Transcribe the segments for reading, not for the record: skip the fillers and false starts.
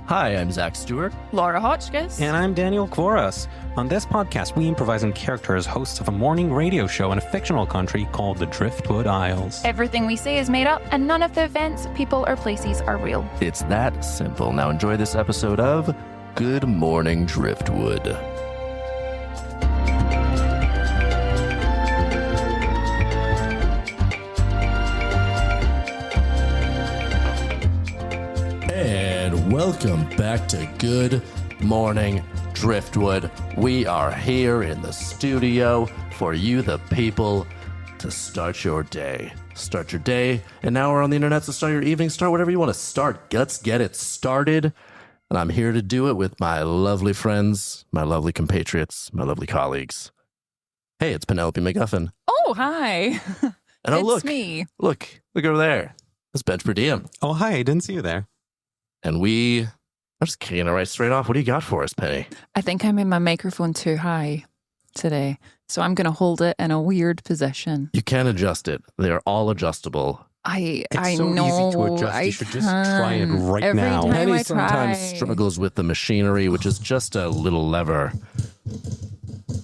Hi, I'm Zach Stewart. Laura Hotchkiss. And I'm Daniel Kvoras. On this podcast, we improvise in character as hosts of a morning radio show in a fictional country called the Driftwood Isles. Everything we say is made up, and none of the events, people, or places are real. It's that simple. Now enjoy this episode of Good Morning Driftwood. And welcome back to Good Morning Driftwood. We are here in the studio for you, the people, to start your day. Start your day, and now we're on the internet to start your evening. Start whatever you want to start. Let's get it started. And I'm here to do it with my lovely friends, my lovely compatriots, my lovely colleagues. Hey, it's Penelope MacGuffin. Oh, hi. And oh, It's me. Look over there. It's Bench PerDiem. Oh, hi. I didn't see you there. And I'm just kicking it right straight off. What do you got for us, Penny? I think I made my microphone too high today, so I'm going to hold it in a weird position. You can adjust it. They are all adjustable. It's I so know. easy to adjust. You should just try it right Every now. time Penny I sometimes try. struggles with the machinery, which is just a little lever.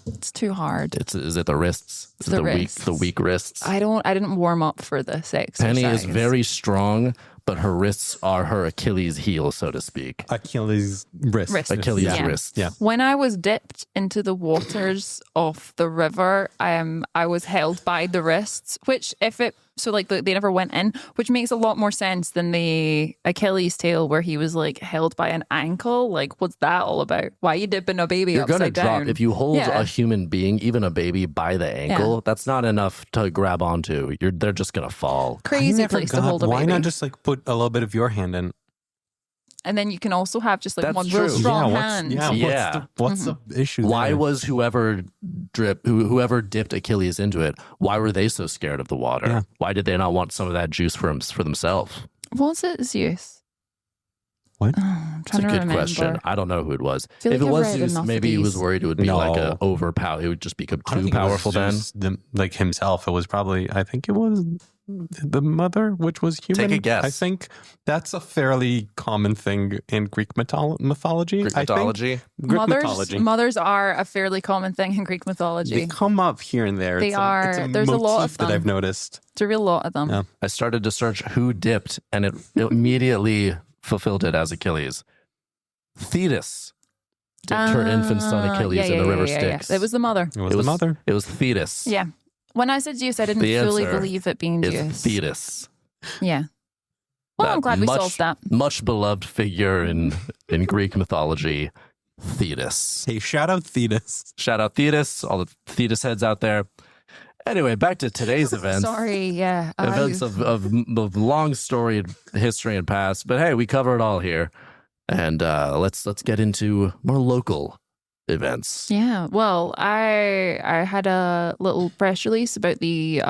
It's too hard. Is it the wrists? It's Is it the wrists. the weak wrists? I didn't warm up for this exercise. Penny is very strong, but her wrists are her Achilles heel, so to speak. Achilles wrist. Achilles Yeah. wrists. Yeah. When I was dipped into the waters of the river, I was held by the wrists, which they never went in, which makes a lot more sense than the Achilles tail where he was like held by an ankle. Like, what's that all about? Why are you dipping a baby You're gonna upside drop down? if you hold Yeah. a human being, even a baby, by the ankle. That's not enough to grab onto. They're just gonna fall. Crazy place to hold a baby. Why not just like put a little bit of your hand in? And then you can also have just like That's one true. real strong yeah, hand. What's the issue? Why there? was whoever dipped Achilles into it? Why were they so scared of the water? Yeah. Why did they not want some of that juice for themselves? Was it Zeus? What? Oh, I'm It's a trying to good remember. question. I don't know who it was. feel If like it I've was read Zeus, enough of maybe he was these. worried it would be like No. a overpower. It would just become I don't too think powerful it was then. just like himself. It was probably, I think it was the mother, which was human. Take a guess. I think that's a fairly common thing in Greek mythology. Greek I think. mythology. Greek mythology. Mothers are a fairly common thing in Greek mythology. They come up here and there. They It's are. a There's a lot motif of that them. I've noticed. There's a real lot of them. Yeah. I started to search who dipped, and it immediately fulfilled it as Achilles. Thetis dipped her infant son Achilles in the river Styx. It was the mother. It was the mother. It was Thetis. Yeah. When I said Zeus, I didn't The fully answer believe it being It's Zeus. Thetis. Yeah. Well, I'm That glad we solved that. Much beloved figure in Greek mythology, Thetis. Hey, shout out Thetis. Shout out Thetis, all the Thetis heads out there. Anyway, back to today's events. Sorry, yeah. Events of long storied history and past. But hey, we cover it all here. And let's get into more local events. Yeah. Well, I had a little press release about the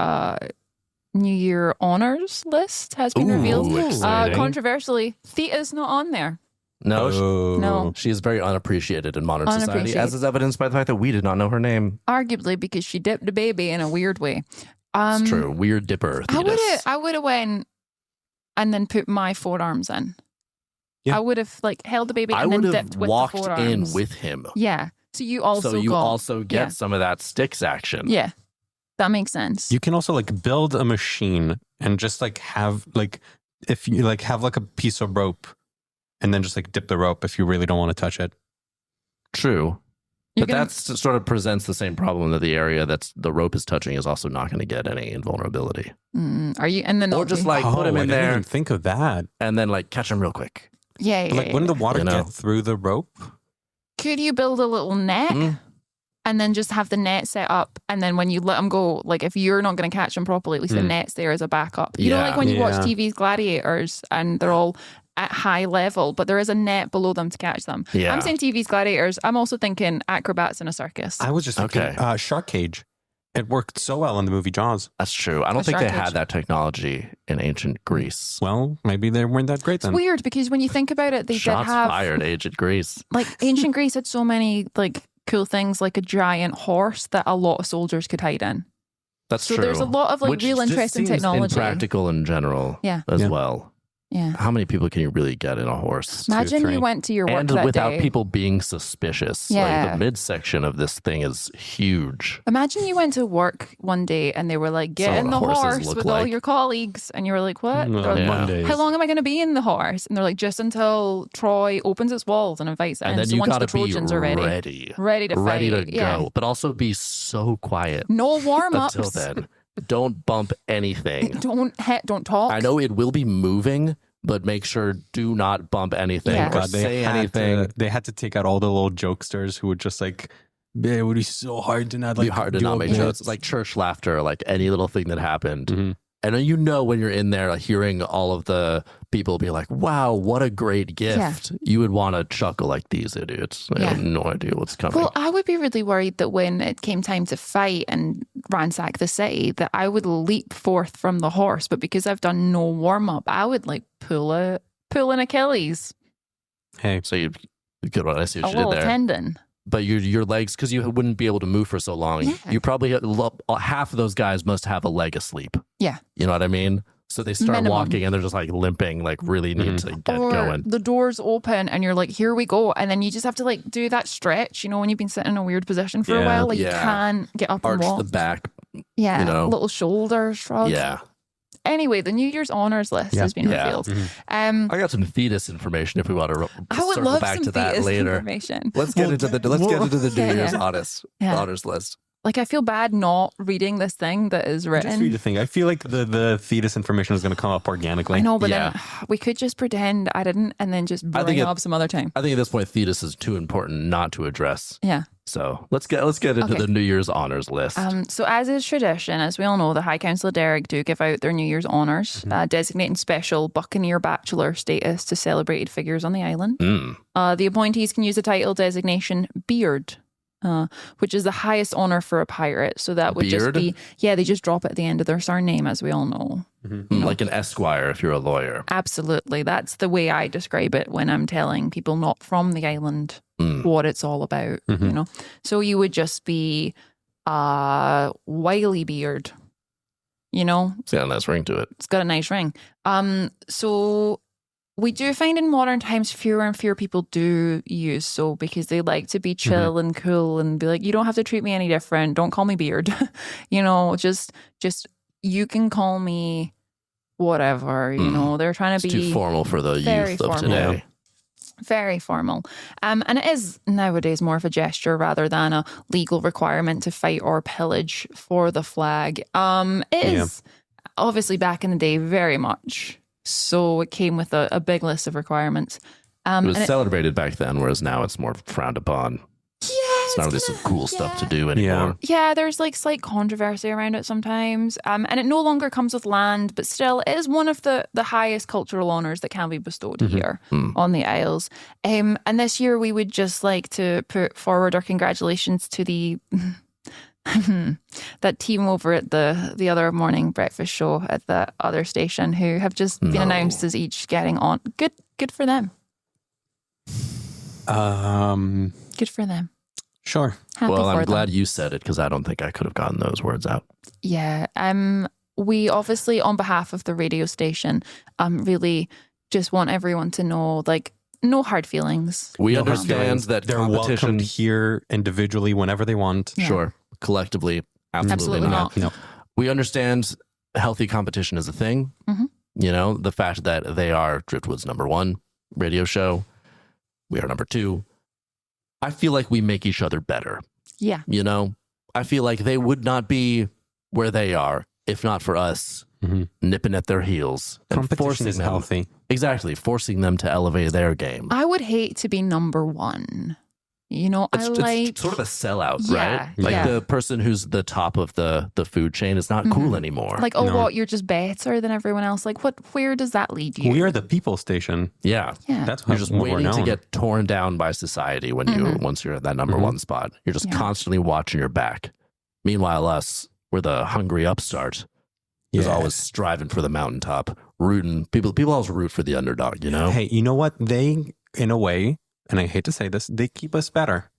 New Year honors list has been revealed. Exciting. Controversially, Thetis not on there. No, No. she is very unappreciated in modern society, Unappreciated. as is evidenced by the fact that we did not know her name. Arguably because she dipped a baby in a weird way. It's true. Weird dipper. Thetis. I would have went and then put my forearms in. Yeah. I would have like held the baby I and then would dipped have with walked the in forearms. with him. Yeah. So you also also get yeah. some of that sticks action. Yeah. That makes sense. You can also like build a machine and just like have like, if you like have like a piece of rope and then just like dip the rope if you really don't want to touch it. True. You're But gonna- that sort of presents the same problem that the area that's the rope is touching is also not going to get any invulnerability. Are you? And then Or just like put him I in didn't there even think of that. and then like catch him real quick. yeah. But, like, wouldn't the water You know. get through the rope? Could you build a little net Mm. and then just have the net set up? And then when you let them go, like if you're not going to catch them properly, at least the net's there as a backup. You know, Yeah. like when you watch Yeah. TV's Gladiators and they're all at high level, but there is a net below them to catch them. Yeah. I'm saying TV's Gladiators. I'm also thinking acrobats in a circus. I was just thinking Okay. shark cage. It worked so well in the movie Jaws. That's true. I don't A think they shark had cage. that technology in ancient Greece. Well, maybe they weren't that great It's then. weird because when you think about it, they Shots did have fired, ancient Greece. like ancient Greece had so many like cool things, like a giant horse that a lot of soldiers could hide in. That's So true. there's a lot of like Which real just interesting seems technology. impractical in general Yeah. as Yeah. well. Yeah. How many people can you really get in a horse? Imagine three. you went to your work And that without day. people being suspicious. Yeah. Like the midsection of this thing is huge. Imagine you went to work one day and they were like, get So in the what horses horse look with all like. your colleagues. And you were like, what? On They're like, Mondays. how long am I going to be in the horse? And they're like, just until Troy opens its walls and invites in. And then so you once got the to be Trojans are ready ready to fight. to Yeah. go. But also be so quiet No warm-ups. until then. Don't bump anything. Don't talk. I know it will be moving, but make sure do not bump anything Yeah. or God, say anything. They had to take out all the little jokesters who would just like, "Yeah, it would be so hard to not It'd like be hard to do not a make bit." jokes. It's like church laughter, like any little thing that happened. Mhm. And then you know when you're in there, like, hearing all of the people be like, wow, what a great gift. You would want to chuckle like these idiots. They have no idea what's coming. Well, I would be really worried that when it came time to fight and ransack the city, that I would leap forth from the horse. But because I've done no warm-up, I would like pull an Achilles, Hey, So you good one. I see a what you little did there. tendon. But your legs, because you wouldn't be able to move for so long, Yeah. you probably half of those guys must have a leg asleep. Yeah. You know what I mean? So they start Minimum. walking and they're just like limping, like really need to get Or going. the doors open and you're like, here we go. And then you just have to like do that stretch, when you've been sitting in a weird position for a Yeah. while, like you Yeah. can't get up and Arch walk. the back. Yeah. you know. Little shoulder shrug. Yeah. Anyway, the New Year's honors list has been Yeah. revealed. Mhm. I got some Thetis information if we want to I would circle love back some to that Thetis later. information. Let's get into the New Yeah. Year's Yeah. honors list. Like, I feel bad not reading this thing that is Just written. read the thing. I feel like the Thetis information is going to come up organically. I know, but Yeah. then we could just pretend I didn't and then just bring think it it- up some other time. I think at this point Thetis is too important not to address. Yeah. So let's get into Okay. the New Year's honors list. So as is tradition, as we all know, the High Council of Derek do give out their New Year's honours, designating special Buccaneer Bachelor status to celebrated figures on the island. The appointees can use the title designation Beard, which is the highest honour for a pirate. So that would Beard? just be, they just drop it at the end of their surname, as we all know. Like an esquire if you're a lawyer. Absolutely. That's the way I describe it when I'm telling people not from the island what it's all about, So you would just be Wiley Beard, It's got a nice ring to it. It's got a nice ring. So we do find in modern times fewer and fewer people do use so because they like to be chill and cool and be like, you don't have to treat me any different. Don't call me Beard. Just you can call me whatever, They're trying to It's be too formal for the very youth of formal. today. very formal. And it is nowadays more of a gesture rather than a legal requirement to fight or pillage for the flag. It is obviously back in the day very much. So it came with a big list of requirements. It was and celebrated back then, whereas now it's more frowned upon. It's not really some cool stuff to do anymore. Yeah, there's like slight controversy around it sometimes. And it no longer comes with land, but still it is one of the highest cultural honours that can be bestowed here on the Isles. And this year we would just like to put forward our congratulations to the that team over at the other morning breakfast show at the other station who have just been announced as each getting on. Good for them. Good for them. Sure. Happy Well, for I'm them. glad you said it because I don't think I could have gotten those words out. Yeah. We obviously, on behalf of the radio station, really just want everyone to know, like, no hard feelings. We No hard understand feelings. that They're competition, welcomed here individually whenever they want. Yeah. sure, collectively, absolutely, Absolutely not. No. We understand healthy competition is a thing. Mhm. The fact that they are Driftwood's #1 radio show, we are #2. I feel like we make each other better. Yeah. I feel like they would not be where they are if not for us nipping at their heels and Competition forcing is them. healthy. Exactly, forcing them to elevate their game. I would hate to be #1. It's sort of a sellout, Yeah, right? Like yeah. the person who's the top of the food chain is not cool anymore. like, No. what, you're just better than everyone else. Like, where does that lead you? We are the people station. yeah. Yeah. That's You're how just we're waiting to known. get torn down by society when once you're at that #1 spot. You're just Yeah. constantly watching your back. Meanwhile, us, we're the hungry upstart. Who's Yeah. always striving for the mountaintop, rooting. People always root for the underdog, Hey, you know what? They, in a way, and I hate to say this, they keep us better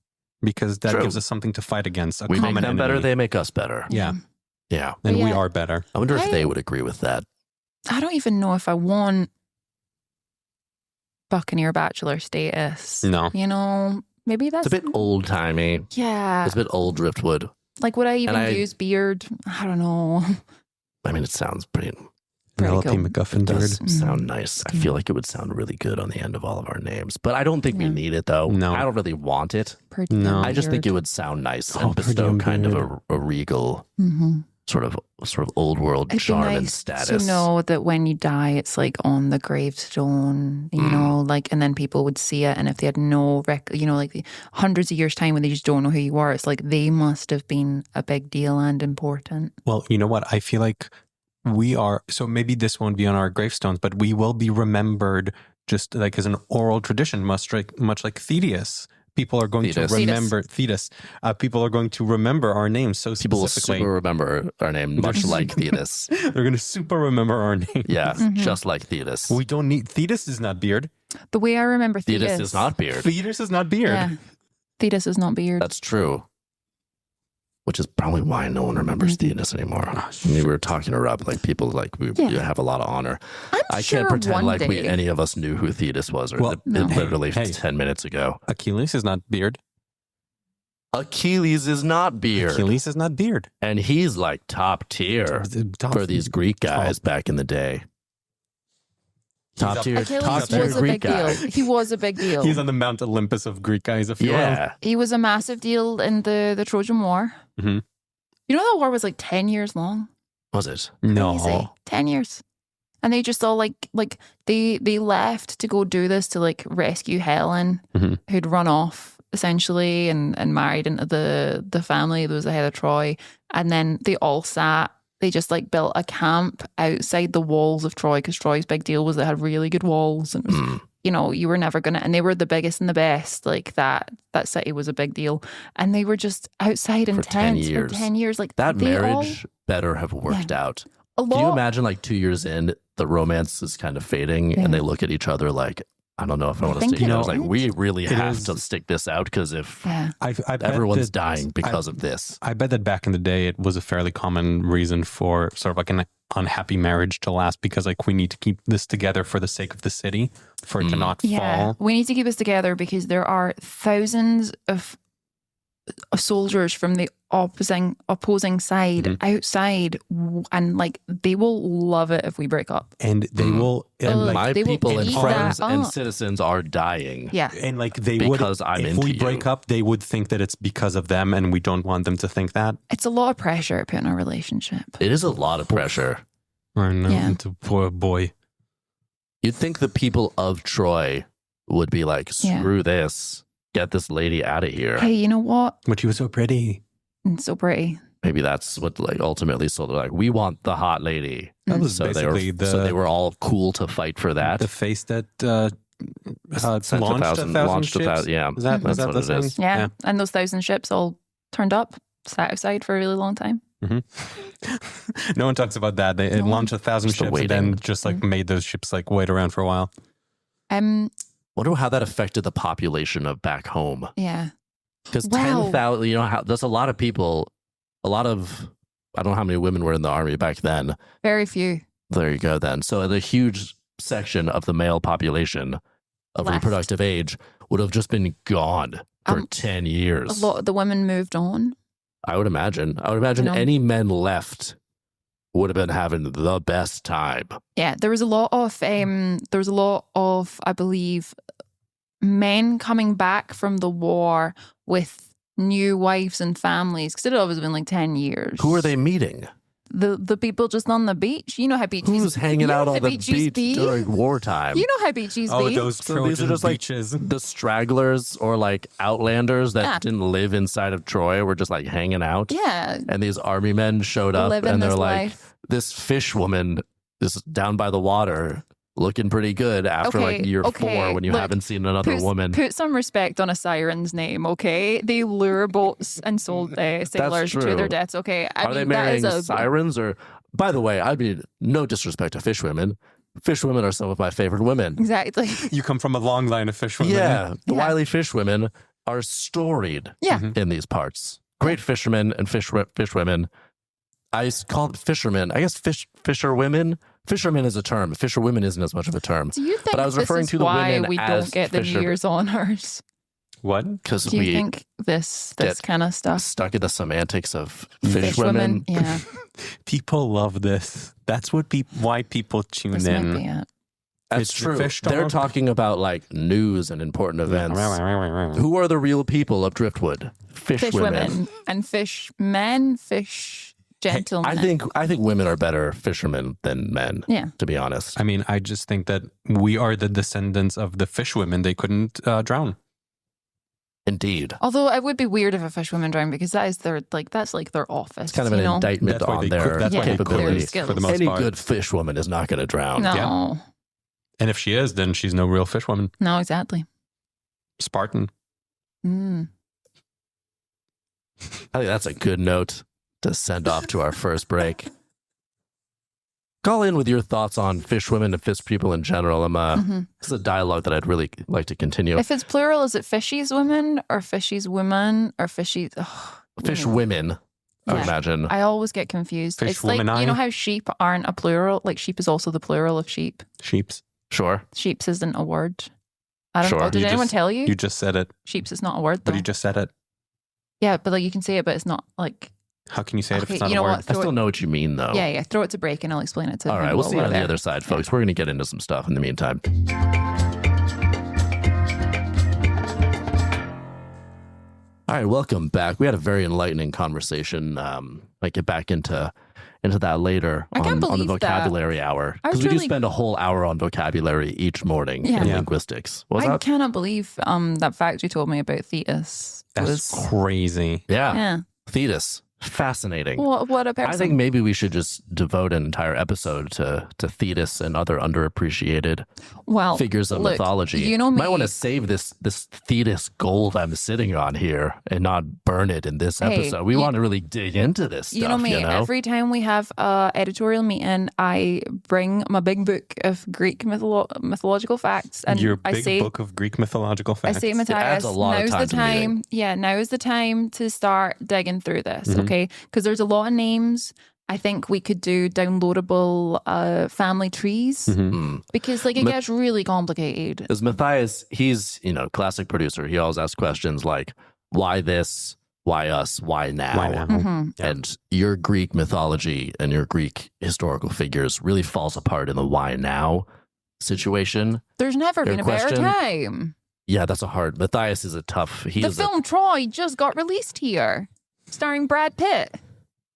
because that True. gives us something to fight against. A We make common them better, enemy. they make us better. Yeah. Yeah. And we Yeah. are better. I wonder if I- they would agree with that. I don't even know if I want Buccaneer Bachelor status. No. You know, maybe that's It's a bit old timey. Yeah. It's a bit old Driftwood. Like, would I even I- use beard? I don't know. I mean, it sounds pretty. Penelope cool. MacGuffin It does beard. sound nice. I feel like it would sound really good on the end of all of our names, but I don't think we Yeah. need it though. No. I don't really want it. PerDiem No. I just think it beard. would sound nice Oh, and bestow PerDiem kind of beard. a regal Mhm. sort of old world It'd be charm and nice status. to know that when you die, it's like on the gravestone, you know, like, and then people would see it. And if they had no like hundreds of years' time when they just don't know who you are, it's like they must have been a big deal and important. Well, you know what? I feel like we are, so maybe this won't be on our gravestones, but we will be remembered just like as an oral tradition, much like Thetis. People are going Thetis. to remember Thetis. People are going to remember our names so People will specifically. super remember our name, much like Thetis. They're going to super remember our name. Yeah, Mhm. just like Thetis. We don't need, Thetis is not beard. The way I remember Thetis. Thetis is not beard. Thetis is not beard. Yeah. Thetis is not beard. That's true. Which is probably why no one remembers Thetis anymore. I mean, we were talking her up like people like we have a lot of honor. I'm I can't pretend one like day. any of us knew who Thetis was, or Well, no. literally Hey. 10 minutes ago. Achilles is not beard. Achilles is not beard, Achilles is not beard. and he's like top tier for these Greek guys back in the day. Top up- tier, Achilles top tier was a Greek big guy. deal. He was a big deal. He's on the Mount Olympus of Greek guys, if you will. Yeah, He was a massive deal in the Trojan War. Mhm. You know that war was like 10 years long? was it? No. Crazy. 10 years. And they just all like they left to go do this to like rescue Helen, Mhm. who'd run off essentially and married into the family that was the head of Troy. And then they just like built a camp outside the walls of Troy because Troy's big deal was they had really good walls and it was, Mm. you know, you were never gonna, and they were the biggest and the best. Like that city was a big deal, and they were just outside in For 10 tents years. for 10 years. Like That they marriage better have worked out. a Can you lot. imagine like 2 years in, the romance is kind of fading, Yeah. and they look at each other like, I don't know if I I want to think stick. it I was like, is. we really It have is. to stick this out because if Yeah, I bet everyone's that- dying because of this. I bet that back in the day, it was a fairly common reason for sort of like an unhappy marriage to last because like we need to keep this together for the sake of the city, for it to not yeah. fall. We need to keep this together because there are thousands of soldiers from the opposing side Mhm. outside, and like they will love it if we break up. And they Mm. will, and Ugh. like, My they will people and eat friends that and up. citizens are dying. Yeah, and like they Because would, I'm if into we break you. up, they would think that it's because of them, and we don't want them to think that. it's a lot of pressure to put in a relationship. It is a lot of pressure. Or no, Yeah. it's a poor boy. You'd think the people of Troy would be like, Yeah. screw this, get this lady out of here. Hey, you know what? But she was so pretty. It's so pretty. Maybe that's what like ultimately. So they're like, we want the hot lady. That was So they basically were so they were all cool to fight for that. the face that Sent launched a thousand ships. Yeah, Is that, Mhm. is that That's the what it thing? is. Yeah. And those 1,000 ships all turned up, sat outside for a really long time. No one talks about that. They No one. launched 1,000 Just the ships and then waiting. just like made those ships like wait around for a while. Wonder how that affected the population of back home. Yeah. Because Wow. 10,000, you know, how there's a lot of people, I don't know how many women were in the army back then. Very few. There you go then. So the huge section of the male population of Left. reproductive age would have just been gone for 10 A years. lot of the women moved on. I would imagine. You know? Any men left would have been having the best time. Yeah, there was a lot of I believe men coming back from the war with new wives and families because it had always been like 10 years. Who are they meeting? The people just on the beach. You know how beaches. Who's hanging you know out how on the beaches beach be? during wartime? You know how beaches Oh, be. those So these are Trojan just, like, beaches. The stragglers or like outlanders that Yeah. didn't live inside of Troy were just like hanging out. Yeah, And these army men showed up living and they're this like, life. this fish woman is down by the water looking pretty good after like Okay, year okay, 4 when you look, haven't seen another woman. Put some respect on a siren's name, okay? They lure boats and sold sailors to true. their deaths, okay? I Are mean, they that marrying is a sirens or, by the way, I mean, no disrespect to fish women. Fish women are some of my favorite women. exactly. You come from a long line of fish women. Yeah. The Yeah. Wiley fish women are storied Yeah. in these parts. Great fishermen and fish women. I call them fishermen. I guess fisher women Fisherman is a term. Fisherwomen isn't as much of a term. Do you think But I was referring this is to the why women we as don't get the New fishermen. Year's honors? What? Because Do you we think this get kind of stuff? stuck in the semantics of Fish fishwomen. Yeah, People love this. That's what why people tune this might in. be it. That's It's the true. fish They're dog. talking about like news and important events. Who are the real people of Driftwood? Fish Fishwomen. women and fish men, fish gentlemen. I think women are better fishermen than men. Yeah. To be honest. I mean, I just think that we are the descendants of the fish women. They couldn't drown. Indeed. Although it would be weird if a fish woman drowned because that is that's like their office. It's kind of an indictment That's why on they their could- that's why they capability. could skills. for the most Any part. good fishwoman is not going to drown. No, Yeah. And if she is, then she's no real fish woman. no, exactly. Spartan. Mm. I think that's a good note to send off to our first break. Call in with your thoughts on fishwomen and fish people in general. This is a dialogue that I'd really like to continue. If it's plural, is it fishies women or fishies women or fishies? Fish women, I would Yeah. imagine. I always get confused. Fish It's like, woman, you know I- how sheep aren't a plural? Like sheep is also the plural of sheep. Sheeps. Sure. Sheeps isn't a word. I don't Sure. know. Did You anyone just- tell you? You just said it, Sheeps is not a word though. but you just said it. Yeah, but like you can say it, but it's not like. How can you say it if Okay, it's not you a know word? what? I still know what you mean, though. Yeah, throw it to break and I'll explain it to All him right, we'll while see you we're on the there. other side, folks. We're going to get into some stuff in the meantime. All right, welcome back. We had a very enlightening conversation. Might get back into that later I can't on the believe that. vocabulary hour. I was Because we do really- spend a whole hour on vocabulary each morning Yeah. in Yeah. linguistics. What was I that? cannot believe that fact you told me about Thetis. That's was, crazy. Yeah. yeah. Thetis. Fascinating. What a person. I think maybe we should just devote an entire episode to Thetis and other underappreciated well, figures of look, mythology. You know me. Might want to save this Thetis gold I'm sitting on here and not burn it in this Hey, episode. We want to really dig into this stuff. You know me. Every time we have a editorial meeting, I bring my big book of Greek mythological facts, and Your I big say, book of Greek mythological facts. I say, adds Matthias, a lot of now's the time to the time. Yeah, now is the time to start digging through this. Mhm. Okay, because there's a lot of names. I think we could do downloadable family trees Mhm. because like it Ma- gets really complicated. Because Matthias, he's, classic producer. He always asks questions like, why this? Why us? Why now? Why now? Mhm. Yeah. And your Greek mythology and your Greek historical figures really falls apart in the why now situation. There's never Your been a better question? time. Yeah, that's a hard. Matthias is a tough. He The is film Troy just got released here, starring Brad Pitt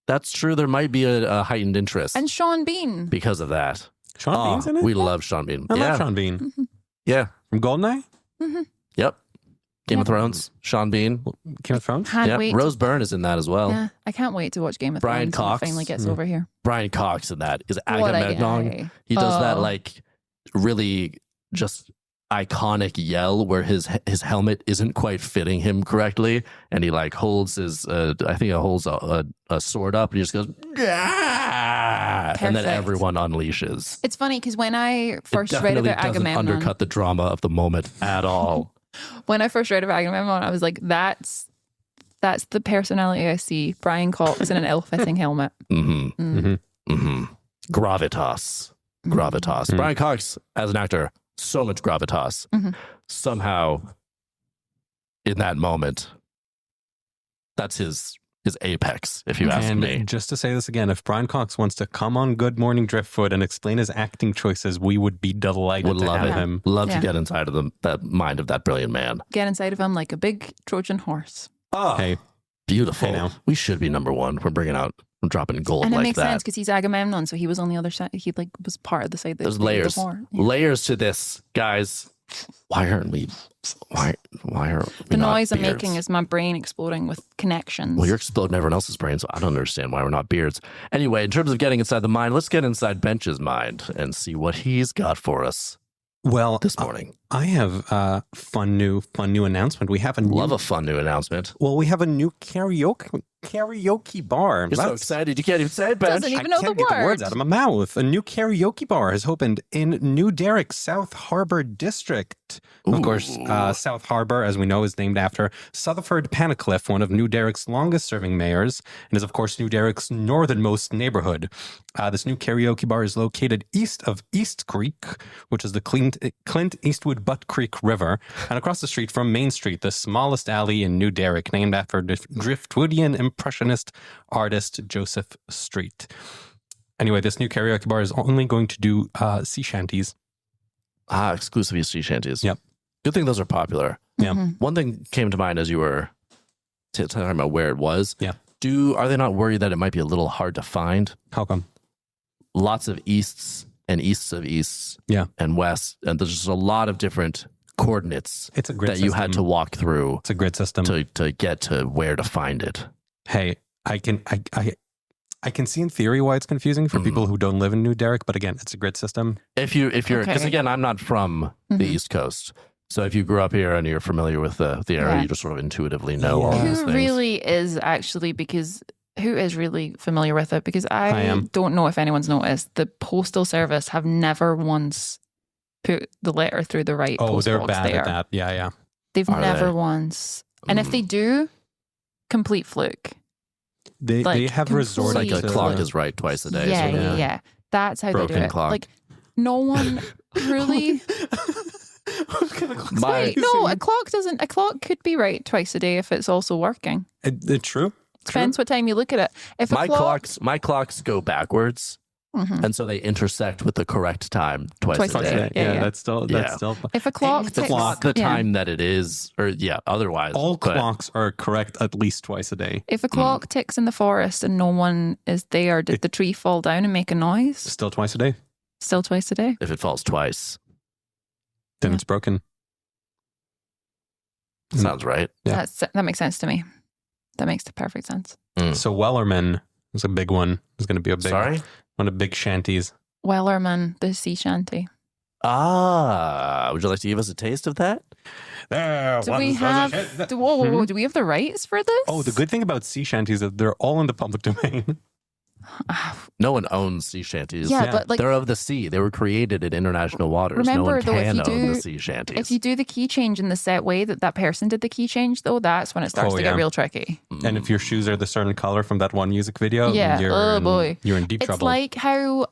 that's true. There might be a heightened interest and Sean Bean. because of that. Sean Bean's in it? We love Sean Bean. I yeah, love Sean Bean. Mm-hmm. yeah, From Goldeneye? yep. Game Yeah. of Thrones. Sean Bean. Game of Thrones? Can't Yeah, wait. Rose Byrne is in that as well. Yeah, I can't wait to watch Game of Brian Thrones when Cox. it finally gets Mm. over here. Brian Cox in that is What a Agamemnon. guy. He does that Oh. like really just iconic yell where his helmet isn't quite fitting him correctly, and he like holds his I think he holds a sword up and he just goes yeah, and then Perfect. everyone unleashes. It's funny because when I first It read definitely about doesn't Agamemnon, undercut the drama of the moment at all. when I first read about Agamemnon, I was like, that's the personality I see. Brian Cox in an ill-fitting helmet. hmm Mm. hmm Gravitas. Gravitas. Mm. Brian Cox as an actor, so much gravitas. Mhm. Somehow, in that moment, that's his apex, if you ask And me. just to say this again, if Brian Cox wants to come on Good Morning Driftwood and explain his acting choices, we would be delighted Would to love have it. him. Love Yeah. to get inside of that mind of that brilliant man. Get inside of him like a big Trojan horse. Oh, Hey, beautiful. Hey, now. We should be number one. We're dropping gold And it like makes that. sense because he's Agamemnon, so he was on the other side. He like was part of the side that There's that was layers. before. Yeah. Layers to this, guys. Why aren't we? Why are we The not noise I'm beards? making is my brain exploding with connections. Well, you're exploding everyone else's brain, so I don't understand why we're not beards. Anyway, in terms of getting inside the mind, let's get inside Bench's mind and see what he's got for us well, this morning. I have a fun new announcement. We have a new, Love a fun new announcement. well, we have a new karaoke karaoke bar. You're so excited you can't even say it, Bench. Doesn't even I know can't the get the words word. out of my mouth. A new karaoke bar has opened in New Derrick, South Harbor District. Of course, South Harbor, as we know, is named after Sutherford Panacliffe, one of New Derrick's longest-serving mayors, and is, of course, New Derrick's northernmost neighborhood. This new karaoke bar is located east of East Creek, which is the Clint Eastwood Butt Creek River, and across the street from Main Street, the smallest alley in New Derrick, named after Driftwoodian impressionist artist Joseph Street. Anyway, this new karaoke bar is only going to do sea shanties. Exclusively sea shanties. Yep. Good thing those are popular. Yeah. One thing came to mind as you were talking about where it was. Yeah. Are they not worried that it might be a little hard to find? How come? Lots of easts and easts of easts and wests. And there's just a lot of different coordinates It's a grid that system. you had to walk through It's a grid system. to get to where to find it. Hey, I can see in theory why it's confusing for people who don't live in New Derrick, but again, it's a grid system. If you're, because Okay. again, I'm not from the East Coast. So if you grew up here and you're familiar with the area, Yeah. you just sort of intuitively know all these Who things. really is actually, because who is really familiar with it? Because I I am. don't know if anyone's noticed, the postal service have never once put the letter through the right Oh, post they're box bad there. at that. Yeah. They've Are never they? once. And if they do, complete fluke. They Like, have It's resorted like a to clock is right twice a day. Yeah, sort of. yeah. That's how Broken they do it. clock. Like, no one really. Wait, no, a clock could be right twice a day if it's also working. It's true. Depends what time you look at it. If My a clock, my clocks go backwards, Mhm. and so they intersect with the correct time twice Twice a a day. day. Yeah, yeah. That's still if a clock If ticks, it's not the yeah. time that it is, or otherwise. all but clocks are correct at least twice a day. If a clock ticks in the forest and no one is there, did the tree fall down and make a noise? Still twice a day. Still twice a day. If it falls twice, Then Yeah. it's broken. sounds right. Yeah. That makes sense to me. That makes perfect sense. So Wellerman is a big one. It's going to be a big Sorry? one of big shanties. Wellerman, the sea shanty. Would you like to give us a taste of that? Do we have? Do we have the rights for this? Oh, the good thing about sea shanties is that they're all in the public domain. No one owns sea shanties. Yeah, Yeah. but like, They're of the sea. They were created in international waters. Remember, no one though, if can you own the do- sea shanties. if you do the key change in the set way that person did the key change, though, that's when it starts Oh, to yeah. get real tricky. And if your shoes are the certain color from that one music video, Yeah. Oh, boy. You're in deep It's trouble. like how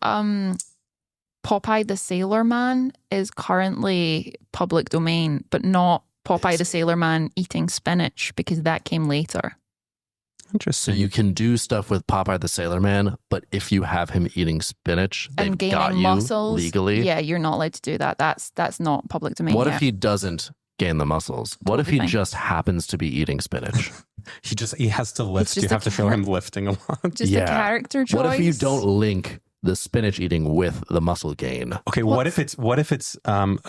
Popeye the Sailor Man is currently public domain, but not Popeye the Sailor Man eating spinach because that came later. So Interesting. you can do stuff with Popeye the Sailor Man, but if you have him eating spinach, they've And got gaining you muscles. legally. Yeah, you're not allowed to do that. That's not public domain. What yet. if he doesn't gain the muscles? What if he Totally fine. just happens to be eating spinach? he has to lift. just You a have to show him lifting a lot. Just Yeah. a character choice? What if you don't link the spinach eating with the muscle gain? Okay, what if it's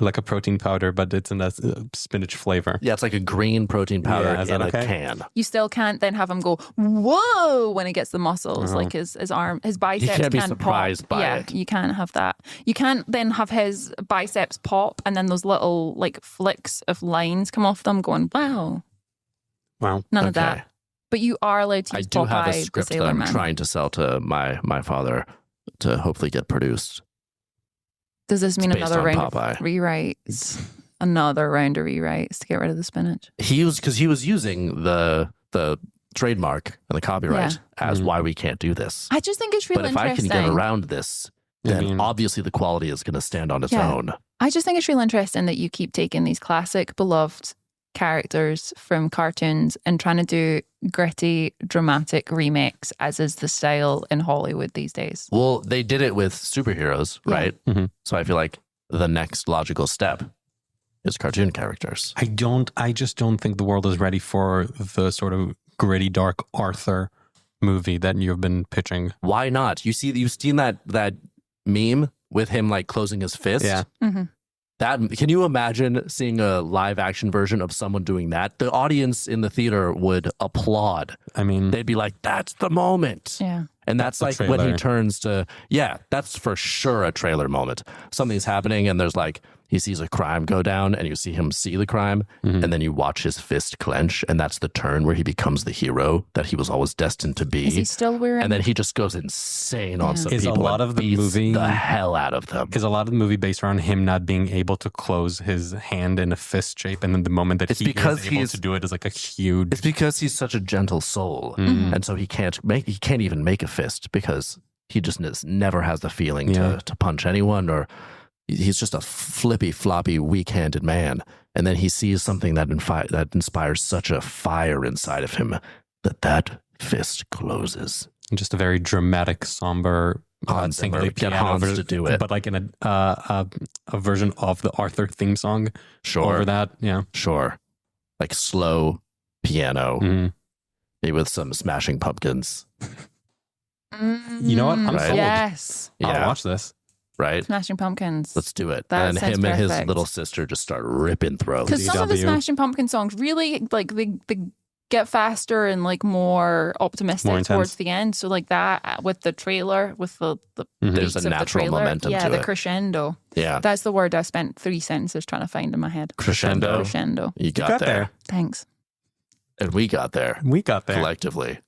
like a protein powder, but it's in a spinach flavor? Yeah, it's like a green protein powder Yeah, is that in okay? a can. You still can't then have him go, whoa, when he gets the muscles, like his arm, his biceps can't be pop. surprised by yeah, it. you can't have that. You can't then have his biceps pop and then those little like flicks of lines come off them going, wow. Wow. None of that. But you are allowed to I use do have a Popeye the script that Sailor I'm Man. trying to sell to my father to hopefully get produced. Does this mean It's based another on round Popeye. of rewrites? Another round of rewrites to get rid of the spinach? He was using the trademark and the copyright as why we can't do this. I just think it's really But if I can interesting. get around this, then obviously the quality is going to stand on its Yeah. own. I just think it's really interesting that you keep taking these classic, beloved characters from cartoons and trying to do gritty, dramatic remakes, as is the style in Hollywood these days. Well, they did it with superheroes, Yeah. right? Mhm. So I feel like the next logical step is cartoon characters. I just don't think the world is ready for the sort of gritty, dark Arthur movie that you've been pitching. Why not? You've seen that meme with him like closing his fist? Yeah. Mm-hmm. Can you imagine seeing a live action version of someone doing that? The audience in the theater would applaud. I mean, They'd be like, that's the moment. Yeah. And that's That's like the when he trailer. turns to, that's for sure a trailer moment. Something's happening and there's like he sees a crime go down and you see him see the crime and then you watch his fist clench and that's the turn where he becomes the hero that he was always destined to be. Is he still wearing? And then he just goes insane on some Is a people lot and of the beats movie- the hell out of them. Is a lot of the movie based around him not being able to close his hand in a fist shape, and then the moment that It's he because is able to do it is like a huge. It's because he's such a gentle soul, and so he can't even make a fist because he just never has the feeling to punch anyone, or he's just a flippy, floppy, weak-handed man. And then he sees something that inspires such a fire inside of him that fist closes. Just a very dramatic, somber. Hans Zimmer, singly get piano Hans to version, do it. but like in a version of the Arthur theme song. Sure, Over that, yeah, sure, like slow piano, maybe with some Smashing Pumpkins. You know what? I'm sold. Yes. I'll watch this. Right? Smashing Pumpkins. Let's do it. That And sounds him and his perfect. little sister just start ripping throats. Because some of the DW. Smashing Pumpkin songs really, like, they get faster and, like, more optimistic More intense. towards the end. So, like, that with the trailer, with the There's beats a of the natural trailer. momentum yeah, to the it. crescendo. Yeah. That's the word I spent 3 sentences trying to find in my head. Crescendo. Crescendo. You got there. Thanks. And we got there We got there. collectively.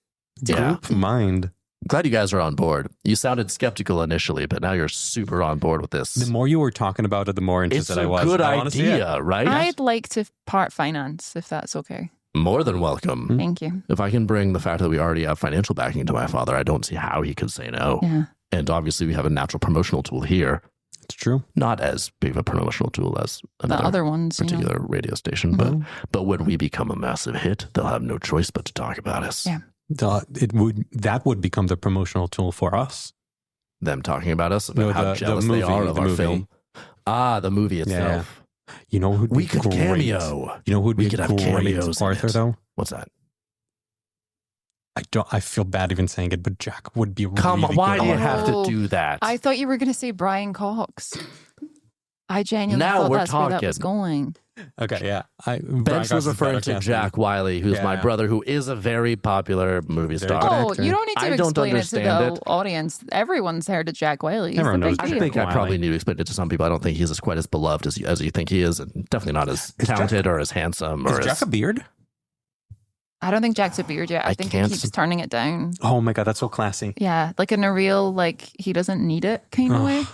Yeah. Group mind. Glad you guys are on board. You sounded skeptical initially, but now you're super on board with this. The more you were talking about it, the more It's interested a I was. good I wanna see it. idea, right? I'd like to part finance, if that's okay. More than welcome. Thank you. If I can bring the fact that we already have financial backing to my father, I don't see how he could say no. Yeah. And obviously, we have a natural promotional tool here. It's true. Not as big of a promotional tool as The another other ones, you know. particular radio station, but when we become a massive hit, they'll have no choice but to talk about us. Yeah. That would become the promotional tool for us. Them talking about us, about No, how the jealous movie, they are of the our movie. film. Ah, the movie itself. You know who'd be We could great? cameo. You know who'd We be could have great cameos in Arthur it. though? What's that? I feel bad even saying it, but Jack would be Come on, really why good do you Arthur. have to Oh, do that? I thought you were going to say Brian Cox. I genuinely Now thought we're that's where that was talking. going. Okay, yeah. Bench was referring to Jack Wiley, who's my Yeah. brother, who is a very popular movie Very star. good. Oh, actor. you don't need to I don't explain it to the understand it. audience. Everyone's heard of Jack Wiley. He's Everyone the knows big I deal. think I Wiley. probably need to explain it to some people. I don't think he's quite as beloved as you think he is, and definitely not as talented or as handsome or Is Jack as. a beard? I don't think Jack's a beard yet. I I think can't he keeps turning it down. Oh my god, that's so classy. Yeah, like in a real, like, he doesn't need it kind of Ugh. way.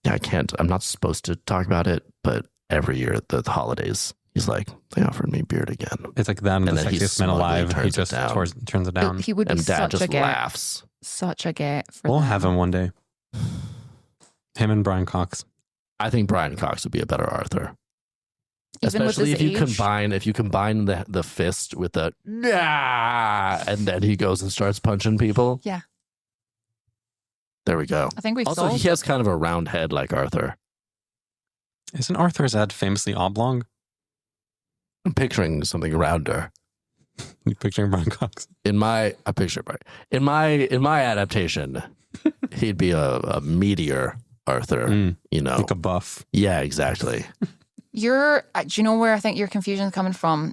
Yeah, I can't. I'm not supposed to talk about it, but every year at the holidays, he's like, they offered me beard again, It's like that and And the then he sexiest man smugly alive. He turns it just down. turns it down. He would be and Dad such just a get. laughs. Such a get for We'll that. have him one day. Him and Brian Cox. I think Brian Cox would be a better Arthur. Even with Especially his if you combine the fist with the nah, and then he goes and starts punching people. Yeah. There we go. I think we've Also, solved he has kind of a round head like Arthur. Isn't Arthur's head famously oblong? I'm picturing something rounder. You picturing Brian Cox? In my adaptation, he'd be a meteor Arthur. Mm. You know, Like a buff. yeah, exactly. do you know where I think your confusion is coming from?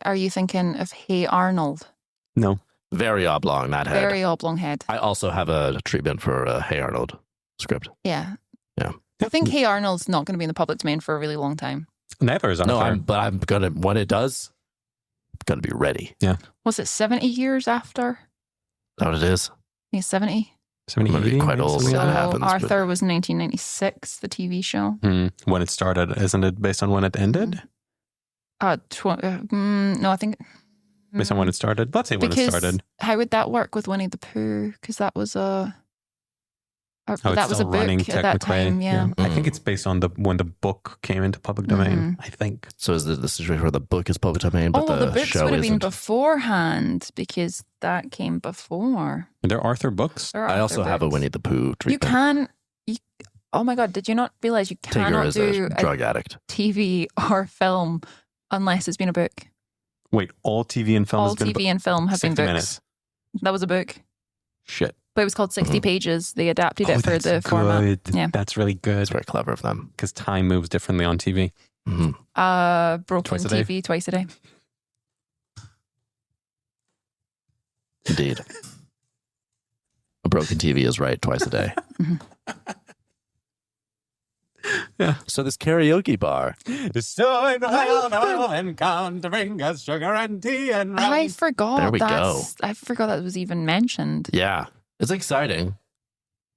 Are you thinking of Hey Arnold? No. Very oblong that head. Very oblong head. I also have a treatment for a Hey Arnold script. Yeah. Yeah. I think Hey Arnold's not going to be in the public domain for a really long time. Neither is Arthur. No, I'm gonna when it does, I'm gonna be ready. Was it 70 years after? Is that what it is? He's 70. 70, I'm gonna be 80, quite maybe old something when like that that. happens, Arthur was 1996, the TV show. When it started, isn't it based on when it ended? No, I think Based on when it started? Let's say when it started. How would that work with Winnie the Pooh? Because that was a Oh, that it's was a still running book at that technically. time. Yeah. I think it's based on when the book came into public domain. I think. So is the situation where the book is public domain, but the the books show would have been isn't? beforehand because that came before. Are there Arthur books? There are I also other have a books. Winnie the Pooh You treatment. oh my God, did you not realize you Tigger cannot is do a drug addict. TV or film unless it's been a book? Wait, all TV and film All has been TV and film have been 60 books. minutes. That was a book. Shit. But it was called 60 pages. They adapted it for that's the format. good. Yeah. That's really good It's very clever of them. because time moves differently on TV. Mhm. Broken Twice a day? TV twice a day. Indeed. A broken TV is right twice a day. Yeah. So this karaoke bar. and come to bring us sugar and tea and rum. I forgot. There we go. I forgot that was even mentioned. Yeah, it's exciting.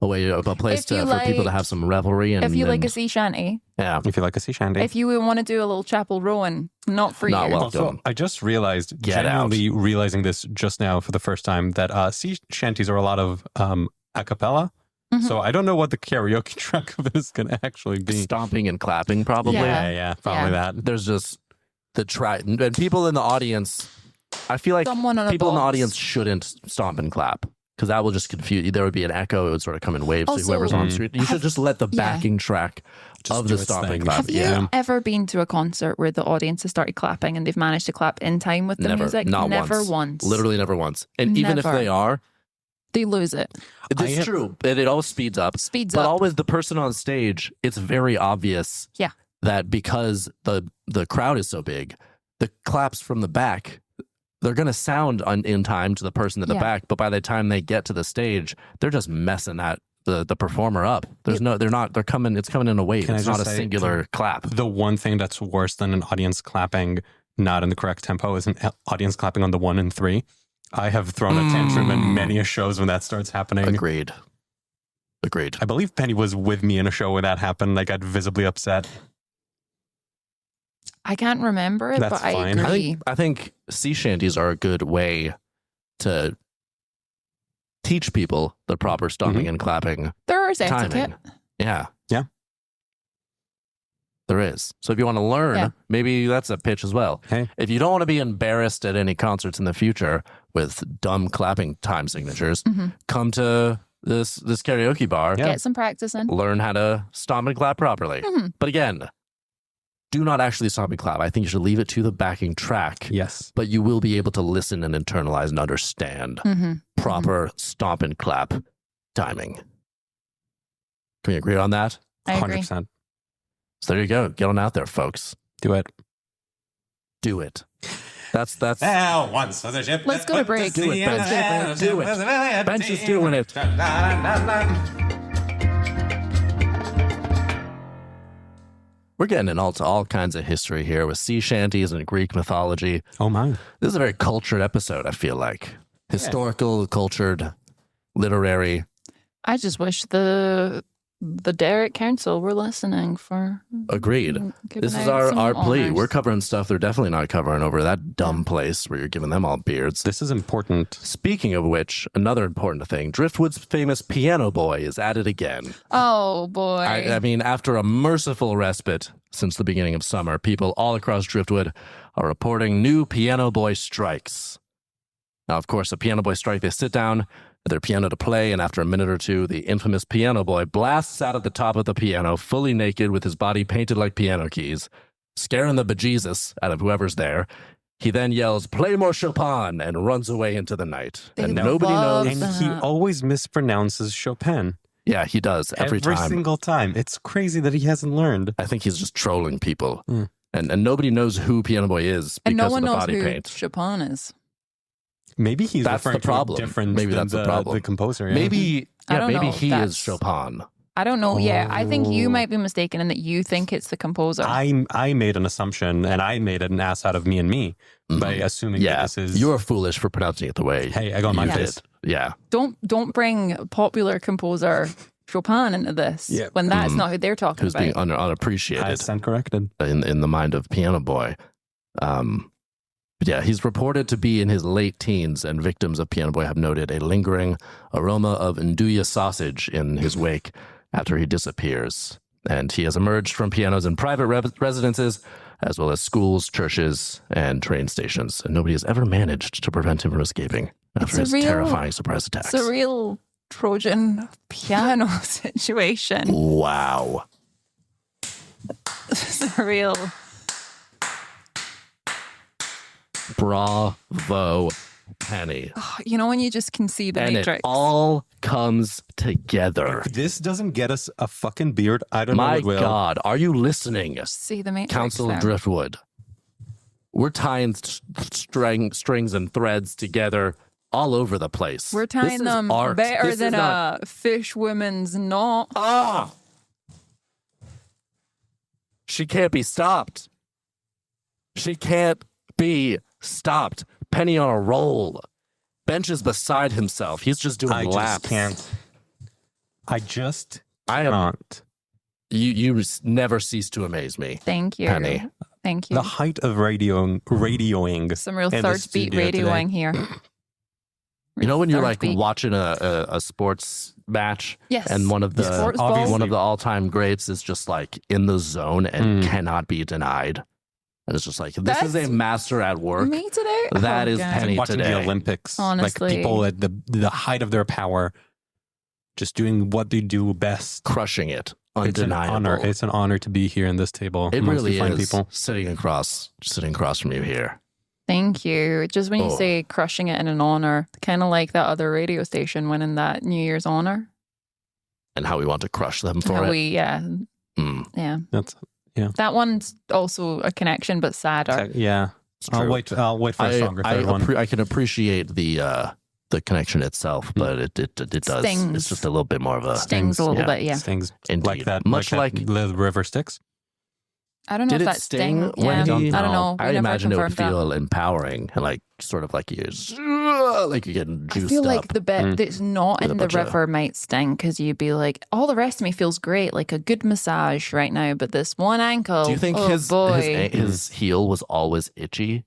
A place If you for people to like- have some revelry and If you like and- a sea shanty, yeah, If you like a sea shanty. if you want to do a little chapel rowing, not for Not you. well. Also, welcome. I just realized, Get genuinely realizing this just now for the first time, that sea shanties are a lot of a cappella. Mhm. So I don't know what the karaoke track of it is going to actually be. stomping and clapping probably. Yeah. Probably Yeah. that. There's just the try and people in the audience. I feel like Someone on a people in the box. audience shouldn't stomp and clap because that will just confuse you. There would be an echo. It would sort of come in waves to Also- whoever's on the street. You should just let the Yeah. backing track Just of do the its stomp and thing. clap. Have you Yeah. ever been to a concert where the audience has started clapping and they've managed to clap in time with the Never. music? Not Never once. Literally never once. And even if Never. they are, They lose it. it's have- true. It always speeds up. Speeds But up. always the person on stage, it's very obvious Yeah. that because the crowd is so big, the claps from the back, they're going to sound in time to the person at the Yeah. back. But by the time they get to the stage, they're just messing the performer up. It's coming in a wave. Can I It's not a just say- singular clap. The one thing that's worse than an audience clapping not in the correct tempo is an audience clapping on the 1 and 3. I have thrown a tantrum in many a shows when that starts happening. Agreed. I believe Penny was with me in a show where that happened. I got visibly upset. I can't remember it, That's but I fine. agree. I think sea shanties are a good way to teach people the proper stomping and clapping There's timing. etiquette. Yeah. Yeah. There is. So if you want to learn, Yeah. maybe that's a pitch as well. Hey. If you don't want to be embarrassed at any concerts in the future with dumb clapping time signatures, Mhm. come to this karaoke bar, Yeah. Get some practice in. learn how to stomp and clap properly. Mhm. But again, do not actually stomp and clap. I think you should leave it to the backing track. Yes. But you will be able to listen and internalize and understand Mm-hmm. proper stomp and clap timing. Can we agree on that? I agree. 100%. So there you go. Get on out there, folks. Do it. Do it. That's Now, once was a ship. Let's go to break. Do it, Bench. Do it. Bench is doing it. We're getting into all kinds of history here with sea shanties and Greek mythology. Oh my. This is a very cultured episode, I feel like. Historical, cultured, literary. I just wish the Derek Council were listening for. Agreed. giving This is out some our plea. honors. We're covering stuff they're definitely not covering over that dumb place where you're giving them all beards. This is important. Speaking of which, another important thing, Driftwood's famous piano boy is at it again. Oh boy! I mean, after a merciful respite since the beginning of summer, people all across Driftwood are reporting new piano boy strikes. Now, of course, a piano boy strike, they sit down at their piano to play, and after a minute or two, the infamous piano boy blasts out at the top of the piano, fully naked with his body painted like piano keys, scaring the bejesus out of whoever's there. He then yells, "Play more Chopin," and runs away into the night. They and nobody love knows. And he that. always mispronounces Chopin. Yeah, he does every time. single time. It's crazy that he hasn't learned. I think he's just trolling people. Mm. And nobody knows who Piano Boy is because and no of one the knows body who paint. Chopin is. Maybe he's That's referring the problem. to a different Maybe that's the problem. the composer. Yeah. Maybe, I don't maybe know. he That's- is Chopin. I don't know. Yeah, I think you Oh. might be mistaken in that you think it's the composer. I made an assumption, and I made an ass out of me and me by assuming that Yeah, this is. you are foolish for pronouncing it the way. Hey, I got my you fist. did. Yeah, Don't bring popular composer Chopin into this Yeah. when that's not who they're talking who's being about. I unappreciated stand corrected. in the mind of Piano Boy. But yeah, he's reported to be in his late teens, and victims of Piano Boy have noted a lingering aroma of andouille sausage in his wake after he disappears. And he has emerged from pianos in private residences, as well as schools, churches, and train stations. And nobody has ever managed to prevent him from escaping after his terrifying surprise attacks. It's a real Trojan piano situation. Wow. It's a real. Bravo, Penny. You know when you just can see the And matrix. it all comes together. If this doesn't get us a fucking beard, I don't know My what will. God, are you listening? See the matrix. Council there. of Driftwood. We're tying strings and threads together all over the place. We're This tying is them art. better This than is not- a fish woman's knot. Ah! She can't be stopped. She can't be stopped. Penny on a roll. Bench is beside himself. He's just doing laps. I just I am. can't. You never cease to amaze me. Thank you. Penny. Thank you. The height of radioing. Some real in the third beat studio today. radioing here. You know when you're Third like beat. watching a sports match, Yes. and one of the Sports ball. one of the all-time greats is just like in the zone and cannot be denied. And it's just like, this is a That's master at work. Me today? That is God. Penny Watching today. the Olympics. Honestly. Like people at the height of their power, just doing what they do best. Crushing it. It's an Undeniable. honor. It's an honor to be here in this table. It amongst really you fine is. people. Sitting across from you here. Thank you. Just when you Oh. say crushing it in an honor, kind of like that other radio station winning that New Year's honor. And how we want to crush them for How it. yeah. Mm, That's That one's also a connection, but sadder. yeah. it's I'll true. wait for a stronger third one. I can appreciate the connection itself, but it does. Stings. It's just a little bit more of a. Stings a little yeah. bit, yeah. Stings Indeed. like that. Much like like- that the river Styx. I don't know Did if it that's sting sting. when Yeah, he? I don't know. We I never imagine it would confirmed that. feel empowering and like sort of like you're getting I juiced feel up. like the bit that's not with a in the bunch of- river might sting because you'd be like, all the rest of me feels great, like a good massage right now, but this one ankle. Do you think oh boy. his heel was always itchy?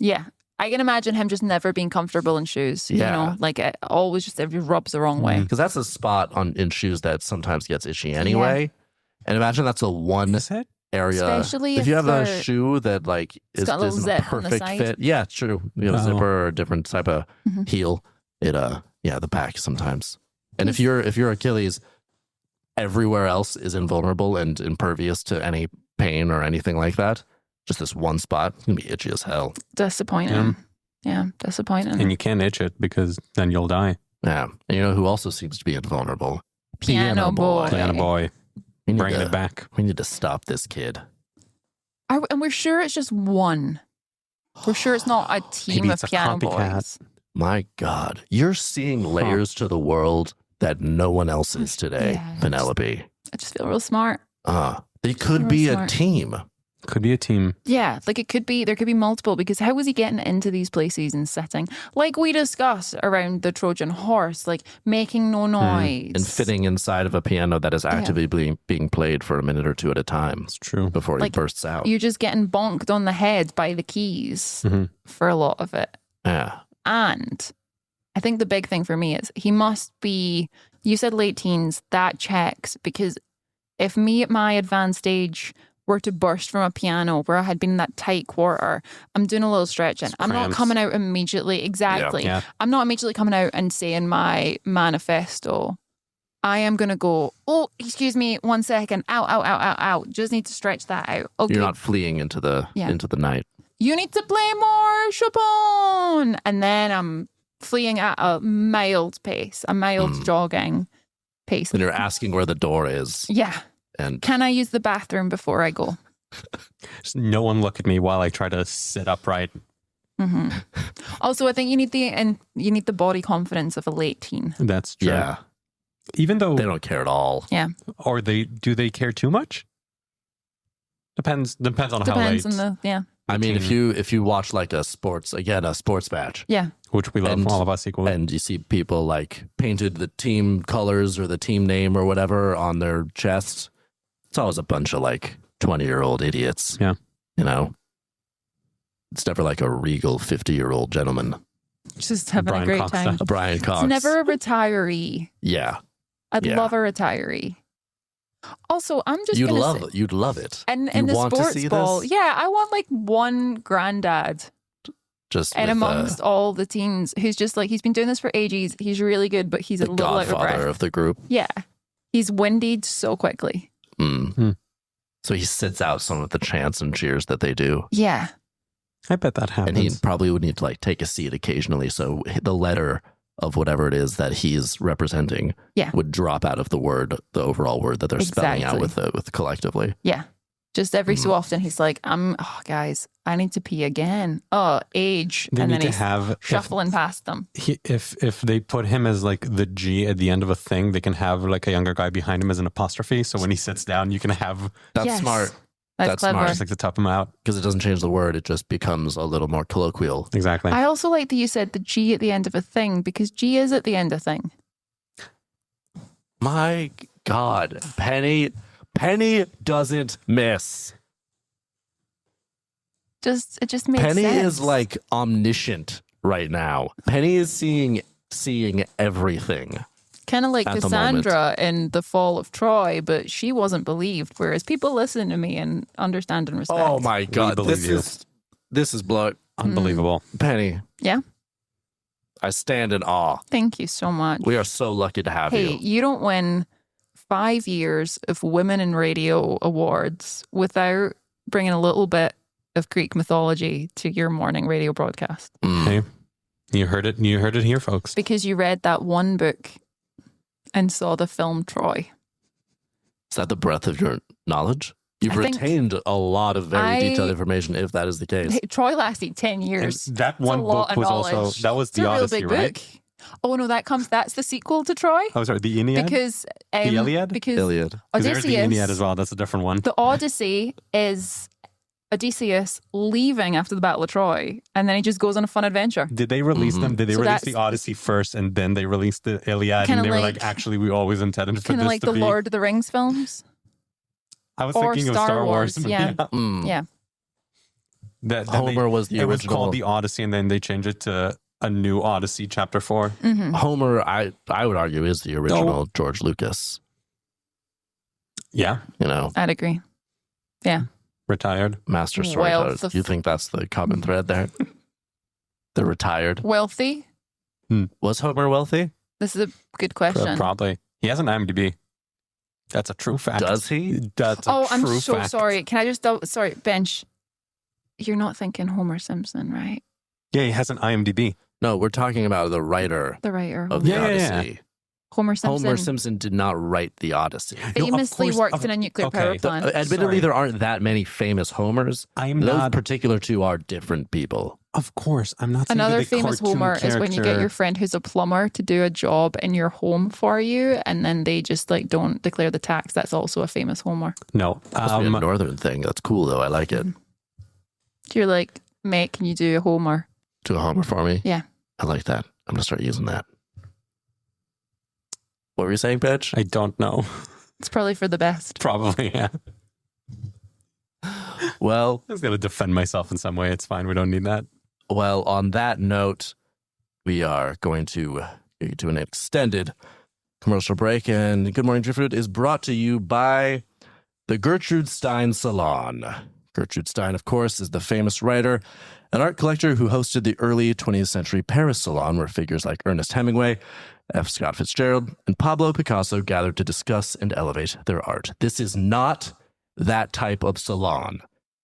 Yeah. I can imagine him just never being comfortable in shoes. Yeah. You know, like it always just rubs the wrong way. Because that's a spot in shoes that sometimes gets itchy anyway. And imagine that's a one Is it? area. Especially if if you have a they're- shoe that like It's got a little isn't a zip on the perfect side. fit. Yeah, true. You have a Oh. zipper or a different type of Mhm. heel. It the back sometimes. And if you're Achilles, everywhere else is invulnerable and impervious to any pain or anything like that. Just this one spot, it's gonna be itchy as hell. Disappointing. Yeah, disappointing. And you can't itch it because then you'll die. Yeah. And you know who also seems to be invulnerable? Piano boy. Piano boy, We need bringing to, it back. We need to stop this kid. And we're sure it's just one. We're sure it's not a team Maybe of it's a piano copycat. boys. My God, you're seeing layers to the world that no one else is today, Yeah, Penelope. I just feel real smart. They could Real be a smart. team. Could be a team. Yeah, like there could be multiple because how was he getting into these places and sitting? Like we discussed around the Trojan horse, like making no noise. And fitting inside of a piano that is actively being played for a minute or two at a time It's true. before Like, he bursts out. You're just getting bonked on the head by the keys Mhm. for a lot of it. Yeah. And I think the big thing for me is he must be, you said late teens, that checks because if me at my advanced age were to burst from a piano where I had been in that tight quarter, I'm doing a little stretching. I'm not cramps. coming out immediately. Exactly. Yeah. I'm not immediately coming out and saying my manifesto. I am going to go, oh, excuse me, 1 second. Ow, ow, ow, ow, ow. Just need to stretch that out. Okay. You're not fleeing into the night. You need to play more Chopin. And then I'm fleeing at a mild pace, a mild jogging pace. Then you're asking where the door is. Yeah. And Can I use the bathroom before I go? Just no one look at me while I try to sit upright. hmm Also, I think you need the body confidence of a late teen. That's true. yeah, Even though, they don't care at all. or do they care too much? Depends on how Depends late. on the I mean, if you watch like a sports match, yeah. Which we love, And- all of us equally. and you see people like painted the team colors or the team name or whatever on their chest, it's always a bunch of like 20-year-old idiots. Yeah. You know? It's never like a regal 50-year-old gentleman. Just having Brian a great Cox time. A Brian Cox. It's never a retiree. Yeah. I'd Yeah. love a retiree. Also, I'm just You'd gonna love say, it. You'd love it. and You in the want to sports see ball, this? yeah, I want like one granddad Just and with, amongst all the teens who's just like, he's been doing this for ages. He's really good, but he's a the little out of godfather breath. of the group. Yeah. He's winded so quickly. Mm. So he sits out some of the chants and cheers that they do. Yeah. I bet that happens. And he probably would need to like take a seat occasionally. So the letter of whatever it is that he's representing would drop out of the overall word that they're spelling out with collectively. Yeah. Just every so often he's like, guys, I need to pee again. Oh, age. They and need then to he's have shuffling past them. if they put him as like the G at the end of a thing, they can have like a younger guy behind him as an apostrophe. So when he sits down, you can have That's Yes. smart. That's clever. smart. Just like to tough them out. Because it doesn't change the word, it just becomes a little more colloquial. Exactly. I also like that you said the G at the end of a thing because G is at the end of thing. My God, Penny doesn't miss. It just makes Penny sense. is like omniscient right now. Penny is seeing everything. kind of like at the Cassandra in The Fall of Troy, but she wasn't believed, whereas people listen to me and understand and respect. Oh my God, believe you. this is blood. Unbelievable. Penny, Yeah. I stand in awe. Thank you so much. We are so lucky to have Hey, you. you don't win 5 years of Women in Radio awards without bringing a little bit of Greek mythology to your morning radio broadcast. Hey, you heard it. You heard it here, folks. Because you read that one book and saw the film Troy. Is that the breadth of your knowledge? You've I think retained a lot of very detailed information, if that is the case. Troy lasted 10 years. And that It's one a lot book of was also knowledge. that was It's the a real Odyssey, big right? book. Oh no, that's the sequel to Troy. Oh, sorry, the Aeneid. Because The Iliad? Because Iliad. 'Cause there's the Odysseus, Aeneid as well. That's a different one. the Odyssey is Odysseus leaving after the Battle of Troy, and then he just goes on a fun adventure. Did they release them? Did they So release the that's- Odyssey first, and then they released the Iliad? Kinda And they were like- like, actually, we always intended for Kind of this like to the be. Lord of the Rings films. I was or thinking of Star Star Wars. Wars, yeah. Mm. That Homer was the It was original. called the Odyssey, and then they changed it to a new Odyssey, Chapter 4. Mm-hmm. Homer, I would argue, is the original George Lucas. Yeah, You know, I'd agree. retired. master Well, storyteller. the Do you think that's the common thread there? They're retired. Wealthy. Was Homer wealthy? This is a good question. Probably. He has an IMDb. That's a true fact. Does he? That's a Oh, I'm true so fact. sorry. Can I just sorry, Bench? You're not thinking Homer Simpson, right? Yeah, he has an IMDb. No, we're talking about the writer The writer. of the Yeah, yeah, yeah. Odyssey. Homer Simpson Homer Simpson did not write the Odyssey. No, of famously course, worked in a nuclear okay. power plant. Admittedly, Sorry. there aren't that many famous Homers. I'm Those not. particular two are different people. Of course, I'm not saying Another that the famous cartoon Homer is when you get your character- friend who's a plumber to do a job in your home for you, and then they just like don't declare the tax. That's also a famous Homer. No. Must be a northern thing. That's cool, though. I like it. You're like, mate, can you do a Homer? Do a Homer for me. Yeah. I like that. I'm going to start using that. What were you saying, Pitch? I don't know. It's probably for the best. Probably, yeah. Well, I was going to defend myself in some way. It's fine. We don't need that. on that note, we are going to get to an extended commercial break. And Good Morning Driftwood is brought to you by the Gertrude Stein Salon. Gertrude Stein, of course, is the famous writer and art collector who hosted the early 20th century Paris Salon, where figures like Ernest Hemingway, F. Scott Fitzgerald, and Pablo Picasso gathered to discuss and elevate their art. This is not that type of salon.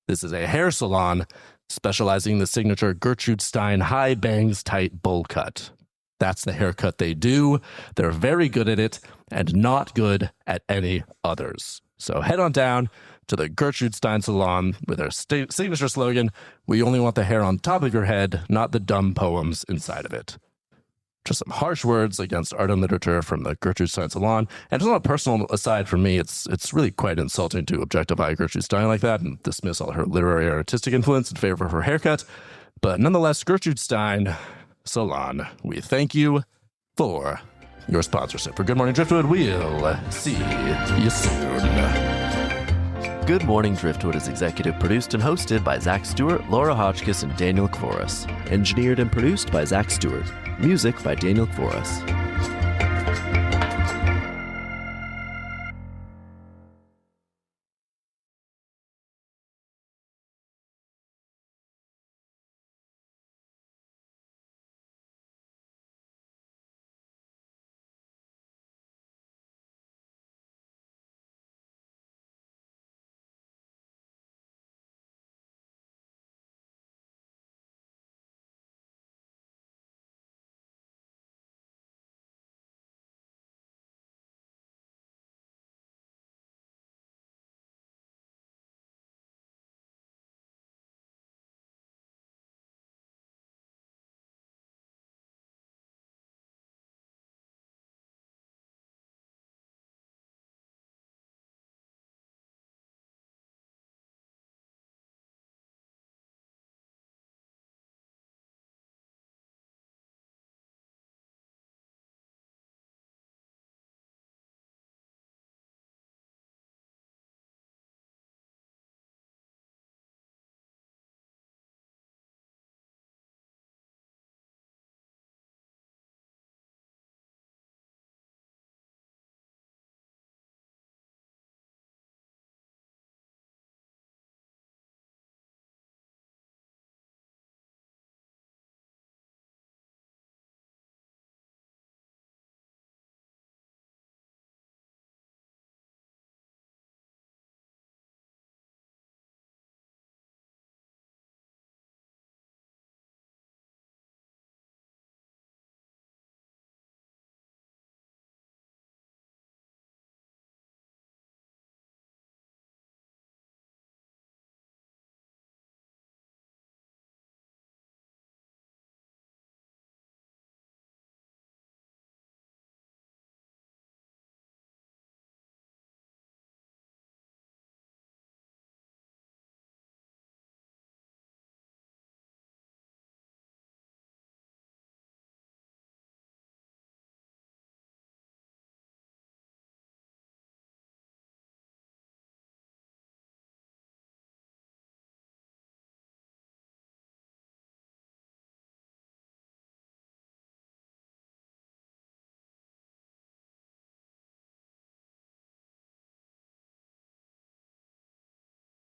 This is a hair salon specializing in the signature Gertrude Stein high bangs tight bowl cut. That's the haircut they do. They're very good at it and not good at any others. So head on down to the Gertrude Stein Salon with their signature slogan, "We only want the hair on top of your head, not the dumb poems inside of it." Just some harsh words against art and literature from the Gertrude Stein Salon. And just on a personal aside for me, it's really quite insulting to objectify Gertrude Stein like that and dismiss all her literary or artistic influence in favor of her haircut. But nonetheless, Gertrude Stein Salon, we thank you for your sponsorship. For Good Morning Driftwood, we'll see you soon. Good Morning Driftwood is executive produced and hosted by Zach Stewart, Laura Hotchkiss, and Daniel Kvoras. Engineered and produced by Zach Stewart. Music by Daniel Kvoras.